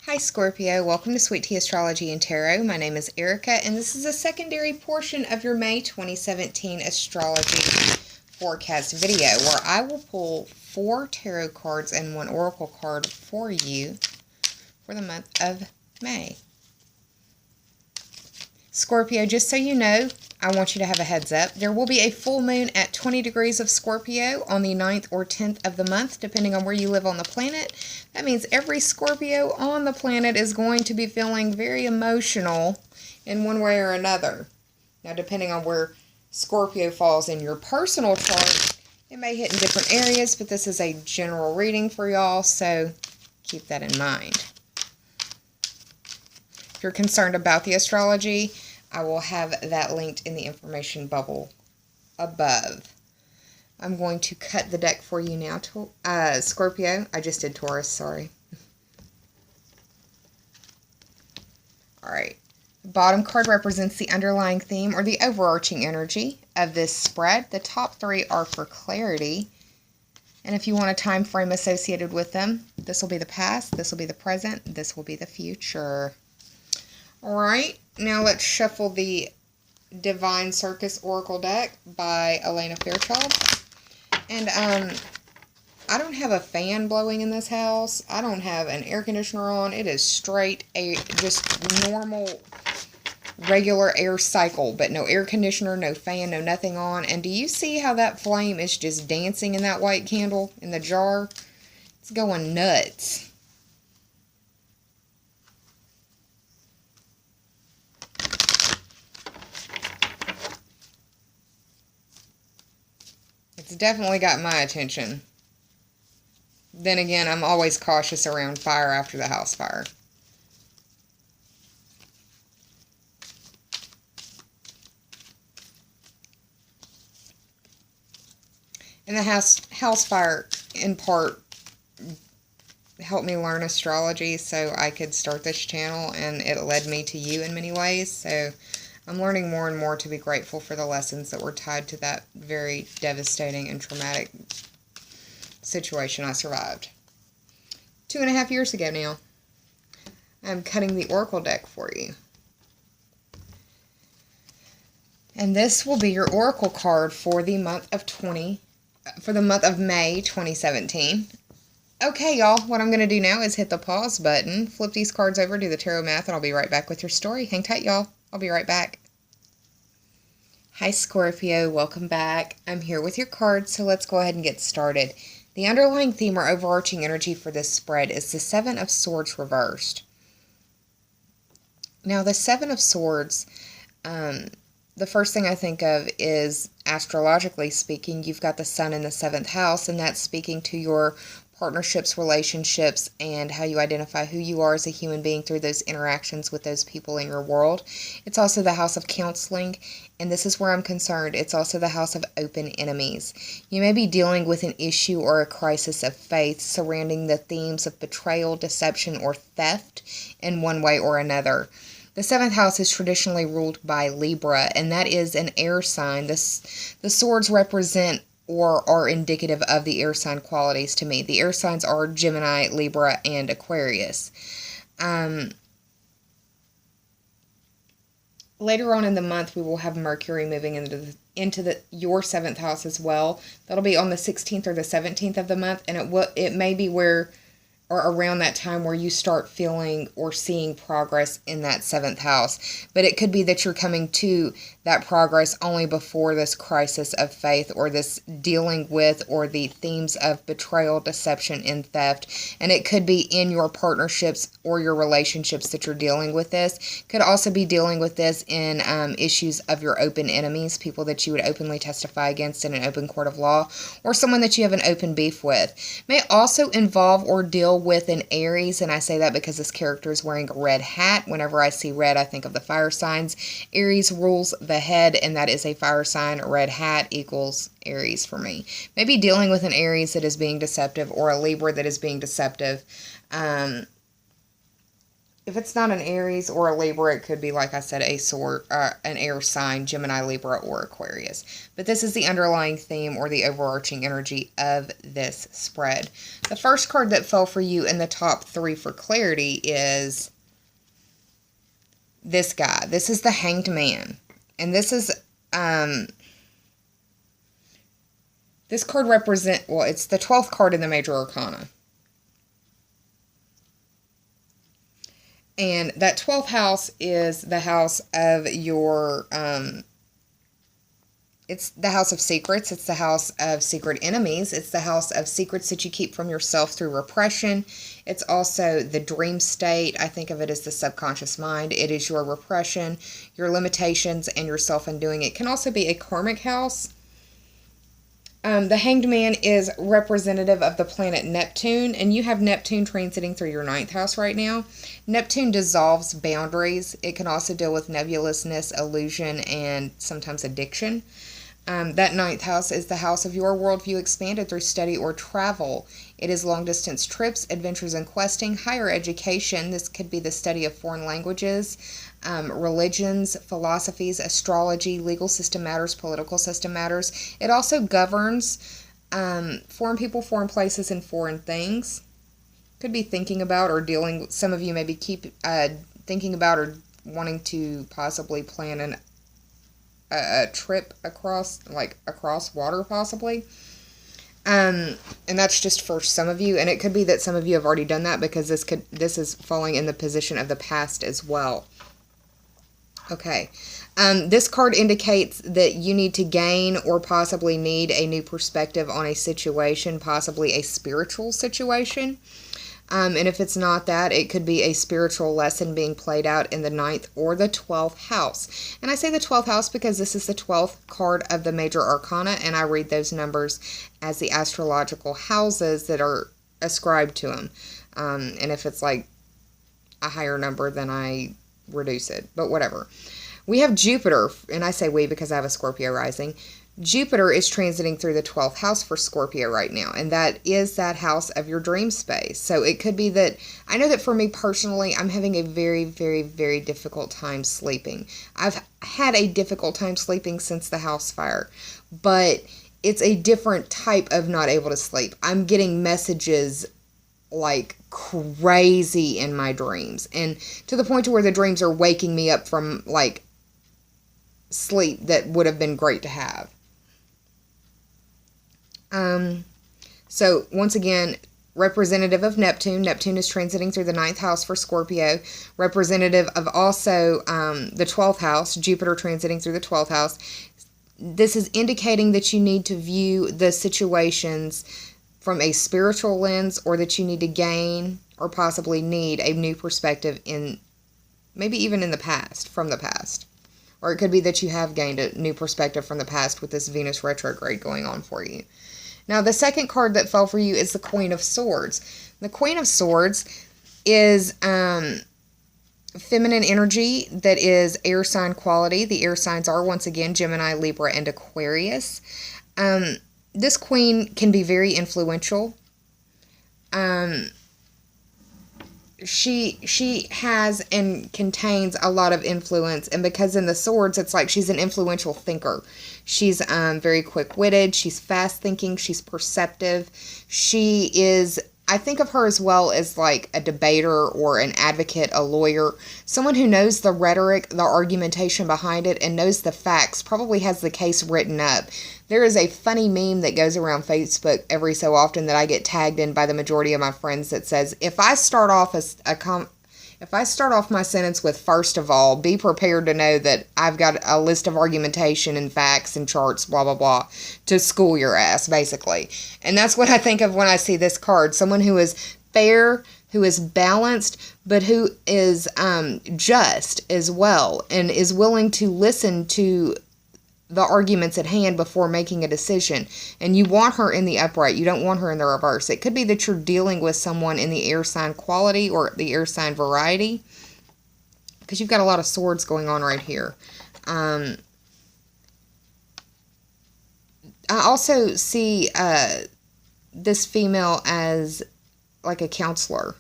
Hi Scorpio, welcome to Sweet Tea Astrology and Tarot. My name is Erica and this is a secondary portion of your May 2017 astrology forecast video where I will pull 4 tarot cards and 1 oracle card for you for the month of May. Scorpio, just so you know, I want you to have a heads up. There will be a full moon at 20 degrees of Scorpio on the 9th or 10th of the month, depending on where you live on the planet. That means every Scorpio on the planet is going to be feeling very emotional in one way or another. Now, depending on where Scorpio falls in your personal chart, it may hit in different areas, but this is a general reading for y'all, so keep that in mind. If you're concerned about the astrology, I will have that linked in the information bubble above. I'm going to cut the deck for you now, Scorpio. I just did Taurus, sorry. Alright. The bottom card represents the underlying theme or the overarching energy of this spread. The top 3 are for clarity. And if you want a time frame associated with them, this will be the past, this will be the present, this will be the future. Alright, now let's shuffle the Divine Circus Oracle deck by Elena Fairchild. And I don't have a fan blowing in this house. I don't have an air conditioner on. It is straight, just normal, regular air cycle. But no air conditioner, no fan, no nothing on. And do you see how that flame is just dancing in that white candle in the jar? It's going nuts. It's definitely got my attention. Then again, I'm always cautious around fire after the house fire. And the house fire, in part, helped me learn astrology so I could start this channel, and it led me to you in many ways, so I'm learning more and more to be grateful for the lessons that were tied to that very devastating and traumatic situation I survived 2.5 years ago now. I'm cutting the Oracle deck for you. And this will be your Oracle card for the month of May 2017. Okay, y'all, what I'm going to do now is hit the pause button, flip these cards over, do the tarot math, and I'll be right back with your story. Hang tight, y'all. I'll be right back. Hi, Scorpio. Welcome back. I'm here with your cards, so let's go ahead and get started. The underlying theme or overarching energy for this spread is the 7 of Swords reversed. Now, the 7 of Swords, the first thing I think of is, astrologically speaking, you've got the sun in the 7th house, and that's speaking to your partnerships, relationships, and how you identify who you are as a human being through those interactions with those people in your world. It's also the house of counseling, and this is where I'm concerned. It's also the house of open enemies. You may be dealing with an issue or a crisis of faith surrounding the themes of betrayal, deception, or theft in one way or another. The 7th house is traditionally ruled by Libra, and that is an air sign. The swords represent or are indicative of the air sign qualities to me. The air signs are Gemini, Libra, and Aquarius. Later on in the month, we will have Mercury moving into your 7th house as well. That'll be on the 16th or the 17th of the month, and it may be where or around that time where you start feeling or seeing progress in that 7th house. But it could be that you're coming to that progress only before this crisis of faith or this dealing with or the themes of betrayal, deception, and theft. And it could be in your partnerships or your relationships that you're dealing with this. Could also be dealing with this in issues of your open enemies, people that you would openly testify against in an open court of law, or someone that you have an open beef with. May also involve or deal with an Aries, and I say that because this character is wearing a red hat. Whenever I see red, I think of the fire signs. Aries rules the head, and that is a fire sign. Red hat equals Aries for me. Maybe dealing with an Aries that is being deceptive or a Libra that is being deceptive. if it's not an Aries or a Libra, it could be, like I said, an air sign, Gemini, Libra, or Aquarius. But this is the underlying theme or the overarching energy of this spread. The first card that fell for you in the top 3 for clarity is this guy. This is the Hanged Man. And this is, this card it's the 12th card in the Major Arcana. And that 12th house is the house of your, it's the house of secrets. It's the house of secret enemies. It's the house of secrets that you keep from yourself through repression. It's also the dream state. I think of it as the subconscious mind. It is your repression, your limitations, and your self-undoing. It can also be a karmic house. The Hanged Man is representative of the planet Neptune, and you have Neptune transiting through your 9th house right now. Neptune dissolves boundaries. It can also deal with nebulousness, illusion, and sometimes addiction. That 9th house is the house of your worldview expanded through study or travel. It is long-distance trips, adventures and questing, higher education. This could be the study of foreign languages, religions, philosophies, astrology, legal system matters, political system matters. It also governs foreign people, foreign places, and foreign things. Could be thinking about or dealing, some of you maybe keep thinking about or wanting to possibly plan a trip across water possibly. And that's just for some of you, and it could be that some of you have already done that because this is falling in the position of the past as well. Okay. This card indicates that you need to gain or possibly need a new perspective on a situation, possibly a spiritual situation. And if it's not that, it could be a spiritual lesson being played out in the 9th or the 12th house. And I say the 12th house because this is the 12th card of the Major Arcana, and I read those numbers as the astrological houses that are ascribed to them. And if it's like a higher number, then I reduce it. But whatever. We have Jupiter, and I say we because I have a Scorpio rising. Jupiter is transiting through the 12th house for Scorpio right now, and that is that house of your dream space. So it could be that, I know that for me personally, I'm having a very, very, very difficult time sleeping. I've had a difficult time sleeping since the house fire, but it's a different type of not able to sleep. I'm getting messages like crazy in my dreams, and to the point to where the dreams are waking me up from like sleep that would have been great to have. So once again, representative of Neptune. Neptune is transiting through the 9th house for Scorpio. Representative of also the 12th house, Jupiter transiting through the 12th house. This is indicating that you need to view the situations from a spiritual lens, or that you need to gain or possibly need a new perspective in, maybe even in the past, from the past. Or it could be that you have gained a new perspective from the past with this Venus retrograde going on for you. Now, the second card that fell for you is the Queen of Swords. The Queen of Swords is feminine energy that is air sign quality. The air signs are, once again, Gemini, Libra, and Aquarius. This queen can be very influential. She has and contains a lot of influence, and because in the swords, it's like she's an influential thinker. She's very quick-witted, she's fast-thinking, she's perceptive. She is, I think of her as well as like a debater or an advocate, a lawyer, someone who knows the rhetoric, the argumentation behind it, and knows the facts, probably has the case written up. There is a funny meme that goes around Facebook every so often that I get tagged in by the majority of my friends that says, if I start off my sentence with "first of all, be prepared to know that I've got a list of argumentation and facts and charts, blah, blah, blah, to school your ass," basically. And that's what I think of when I see this card. Someone who is fair, who is balanced, but who is just as well, and is willing to listen to the arguments at hand before making a decision. And you want her in the upright. You don't want her in the reverse. It could be that you're dealing with someone in the air sign quality or the air sign variety, because you've got a lot of swords going on right here. I also see this female as like a counselor.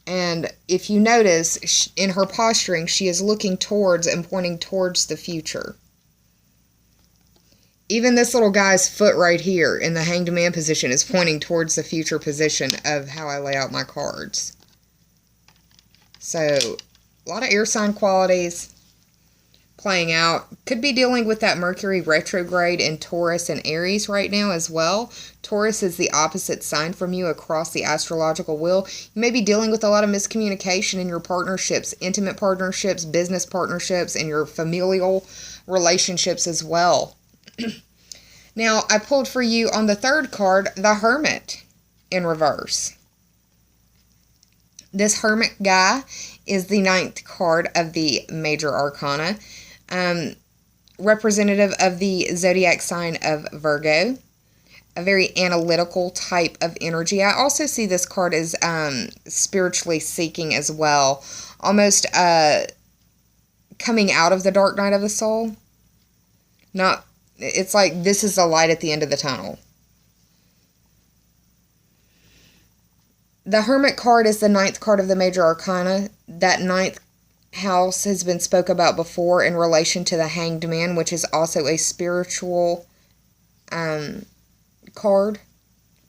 And if you notice, in her posturing, she is looking towards and pointing towards the future. Even this little guy's foot right here in the Hanged Man position is pointing towards the future position of how I lay out my cards. So, a lot of air sign qualities playing out. Could be dealing with that Mercury retrograde in Taurus and Aries right now as well. Taurus is the opposite sign from you across the astrological wheel. You may be dealing with a lot of miscommunication in your partnerships, intimate partnerships, business partnerships, and your familial relationships as well. Now, I pulled for you on the third card, the Hermit in reverse. This Hermit guy is the 9th card of the Major Arcana, representative of the zodiac sign of Virgo, a very analytical type of energy. I also see this card as spiritually seeking as well, almost coming out of the dark night of the soul. It's like this is the light at the end of the tunnel. The Hermit card is the 9th card of the Major Arcana. That 9th house has been spoke about before in relation to the Hanged Man, which is also a spiritual card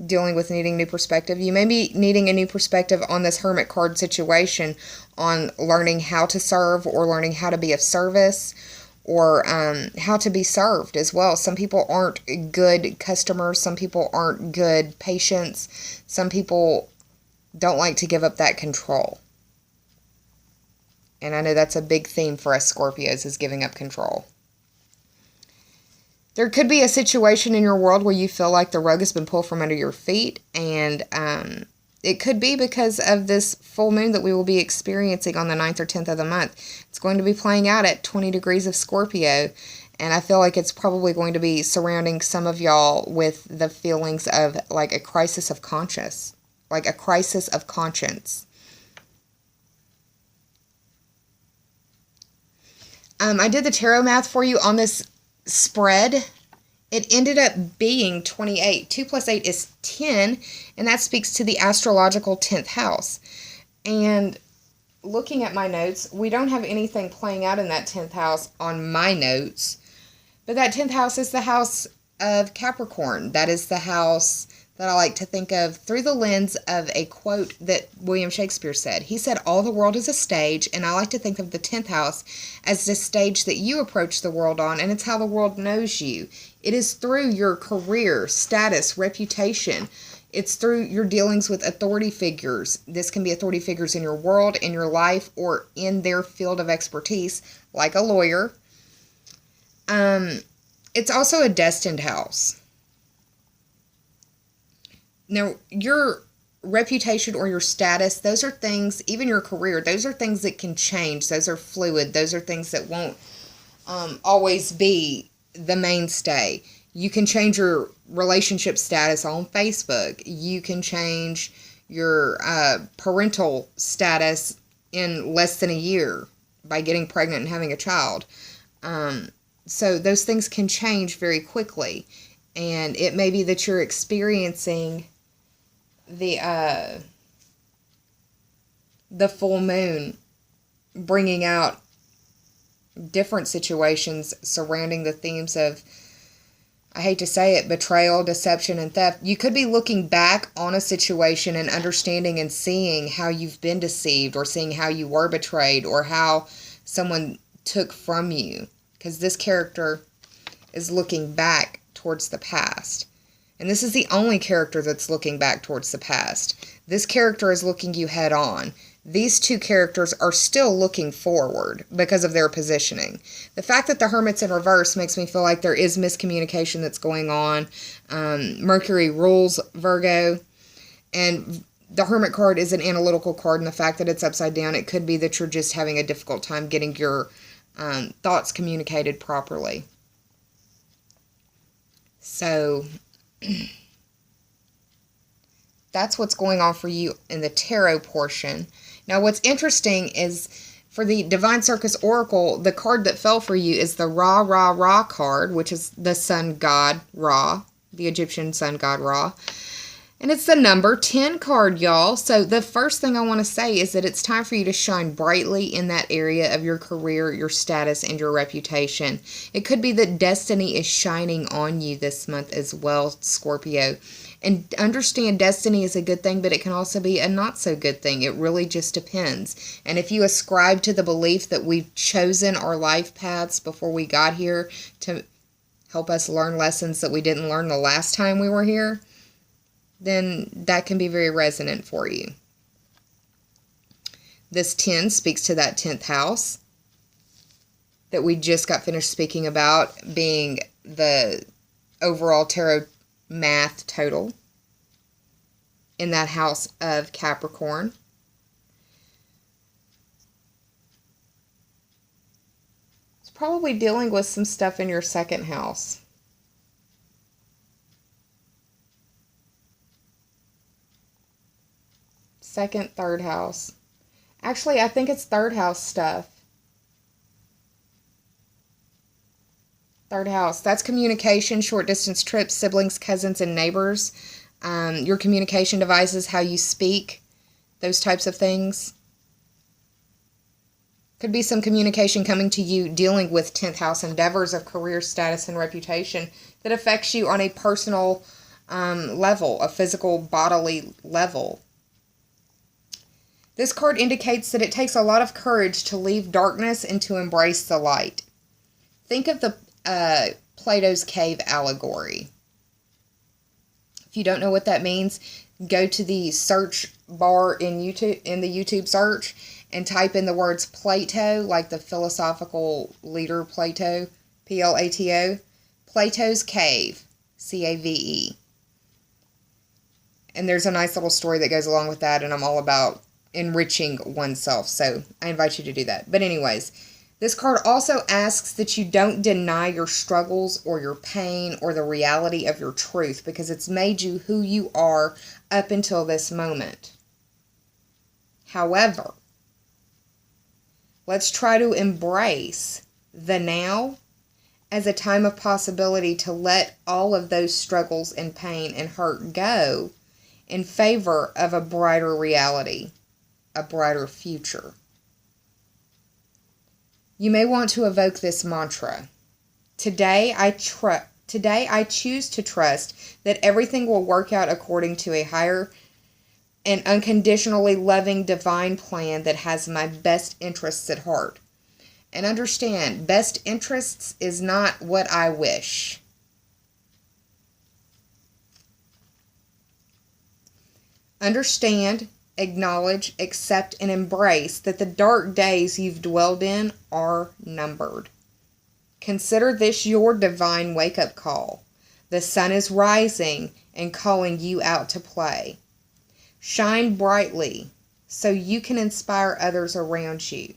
dealing with needing new perspective. You may be needing a new perspective on this Hermit card situation, on learning how to serve or learning how to be of service, or how to be served as well. Some people aren't good customers. Some people aren't good patients. Some people don't like to give up that control. And I know that's a big theme for us Scorpios, is giving up control. There could be a situation in your world where you feel like the rug has been pulled from under your feet, and it could be because of this full moon that we will be experiencing on the 9th or 10th of the month. It's going to be playing out at 20 degrees of Scorpio, and I feel like it's probably going to be surrounding some of y'all with the feelings of like a crisis of conscience. Like a crisis of conscience. I did the tarot math for you on this spread. It ended up being 28. 2 plus 8 is 10, and that speaks to the astrological 10th house. And looking at my notes, we don't have anything playing out in that 10th house on my notes. But that 10th house is the house of Capricorn. That is the house that I like to think of through the lens of a quote that William Shakespeare said. He said, "All the world is a stage," and I like to think of the 10th house as the stage that you approach the world on, and it's how the world knows you. It is through your career, status, reputation. It's through your dealings with authority figures. This can be authority figures in your world, in your life, or in their field of expertise, like a lawyer. It's also a destined house. Now, your reputation or your status, those are things, even your career, those are things that can change. Those are fluid. Those are things that won't always be the mainstay. You can change your relationship status on Facebook. You can change your parental status in less than a year by getting pregnant and having a child. So those things can change very quickly. And it may be that you're experiencing the full moon bringing out different situations surrounding the themes of, I hate to say it, betrayal, deception, and theft. You could be looking back on a situation and understanding and seeing how you've been deceived, or seeing how you were betrayed, or how someone took from you. Because this character is looking back towards the past. And this is the only character that's looking back towards the past. This character is looking you head on. These two characters are still looking forward because of their positioning. The fact that the Hermit's in reverse makes me feel like there is miscommunication that's going on. Mercury rules Virgo, and the Hermit card is an analytical card, and the fact that it's upside down, it could be that you're just having a difficult time getting your thoughts communicated properly. So that's what's going on for you in the tarot portion. Now, what's interesting is for the Divine Circus Oracle, the card that fell for you is the Ra, Ra, Ra card, which is the sun god Ra, the Egyptian sun god Ra. And it's the number 10 card, y'all. So the first thing I want to say is that it's time for you to shine brightly in that area of your career, your status, and your reputation. It could be that destiny is shining on you this month as well, Scorpio. And understand destiny is a good thing, but it can also be a not so good thing. It really just depends. And if you ascribe to the belief that we've chosen our life paths before we got here to help us learn lessons that we didn't learn the last time we were here, then that can be very resonant for you. This 10 speaks to that 10th house that we just got finished speaking about, being the overall tarot math total in that house of Capricorn. It's probably dealing with some stuff in your second house. Second, third house. Actually, I think it's third house stuff. Third house. That's communication, short distance trips, siblings, cousins, and neighbors. Your communication devices, how you speak, those types of things. Could be some communication coming to you dealing with 10th house endeavors of career, status, and reputation that affects you on a personal level, a physical, bodily level. This card indicates that it takes a lot of courage to leave darkness and to embrace the light. Think of the Plato's Cave allegory. If you don't know what that means, go to the search bar in YouTube, in the YouTube search, and type in the words Plato, like the philosophical leader Plato, Plato, Plato's Cave, Cave. And there's a nice little story that goes along with that, and I'm all about enriching oneself, so I invite you to do that. But anyways, this card also asks that you don't deny your struggles or your pain or the reality of your truth, because it's made you who you are up until this moment. However, let's try to embrace the now as a time of possibility to let all of those struggles and pain and hurt go in favor of a brighter reality, a brighter future. You may want to evoke this mantra. Today I choose to trust that everything will work out according to a higher and unconditionally loving divine plan that has my best interests at heart. And understand, best interests is not what I wish. Understand, acknowledge, accept, and embrace that the dark days you've dwelled in are numbered. Consider this your divine wake-up call. The sun is rising and calling you out to play. Shine brightly so you can inspire others around you,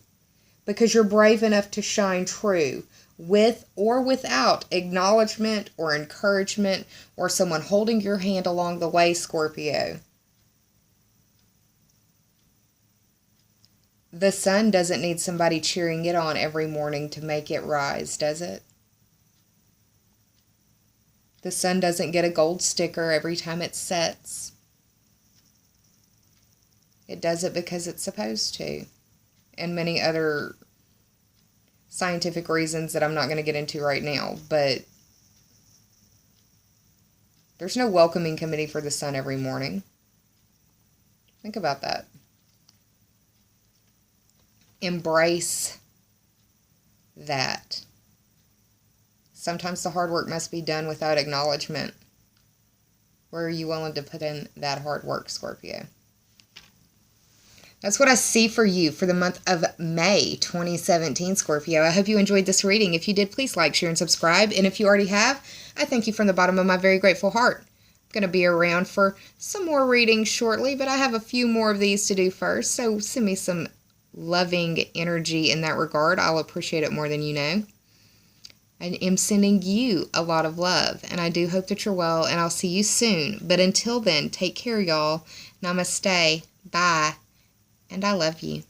because you're brave enough to shine true with or without acknowledgement or encouragement or someone holding your hand along the way, Scorpio. The sun doesn't need somebody cheering it on every morning to make it rise, does it? The sun doesn't get a gold sticker every time it sets. It does it because it's supposed to. And many other scientific reasons that I'm not going to get into right now. But there's no welcoming committee for the sun every morning. Think about that. Embrace that. Sometimes the hard work must be done without acknowledgement. Where are you willing to put in that hard work, Scorpio? That's what I see for you for the month of May 2017, Scorpio. I hope you enjoyed this reading. If you did, please like, share, and subscribe. And if you already have, I thank you from the bottom of my very grateful heart. I'm going to be around for some more readings shortly, but I have a few more of these to do first. So send me some loving energy in that regard. I'll appreciate it more than you know. I am sending you a lot of love, and I do hope that you're well, and I'll see you soon. But until then, take care, y'all. Namaste. Bye. And I love you.